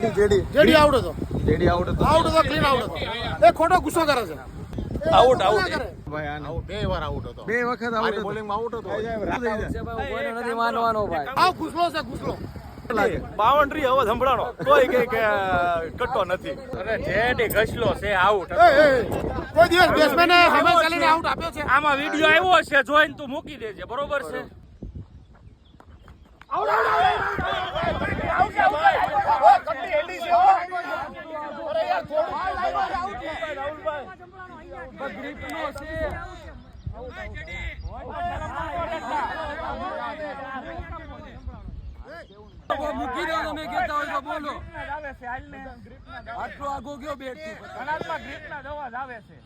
JD out હતો clean out હતો એ ખોટો ગુસ્સો કરે છે આઉટ ભાઈ આને બે વાર આઉટ હતો બે વખત આઉટ હતો બોલિંગમાં આઉટ હતો કોઈને નથી માનવાનો ભાઈ આવ ઘૂસલો છે ઘૂસલો બાઉન્ડ્રી હવે સંભળાણો તોય કે કટ્ટો નથી અરે જેડી ઘસલો છે આઉટ કોઈ દિવસ બેટ્સમેને સામે ચાલીને આઉટ આપ્યો છે આમાં વિડિયો આવ્યો છે જોઈને તું મૂકી દેજે બરોબર છે મૂકી દો તમે કહેતા હોય તો બોલો આટલો આગો ગયો બેટ ગ્રીપના દવા જ આવે છે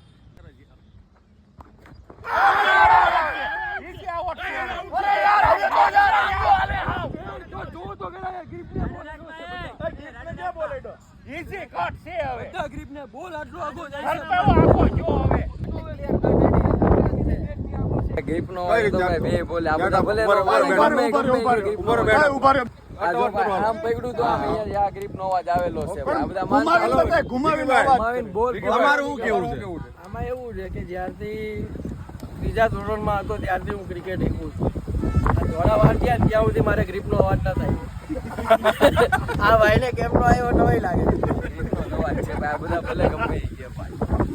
ઈઝી કટ છે હવે ગ્રીપને બોલ આટલો આગો ગ્રીપનો હોય તો ભાઈ બે બોલે આ બધા ભલે આમ પકડ્યું તો આમ અહીંયા ગ્રીપનો અવાજ આવેલો છે આ બધા ઘુમાવીને બોલ તમારું શું કેવું છે આમાં એવું છે કે જ્યારથી ત્રીજા ધોરણમાં હતો ત્યારથી હું ક્રિકેટ શીખું છું થોડા વાર ત્યાં સુધી મારે ગ્રીપનો અવાજ ના થાય આ ભાઈને કેમનો આવ્યો નવાઈ લાગે ગ્રીપનો અવાજ છે ભાઈ આ બધા ભલે ગમે ગયા ભાઈ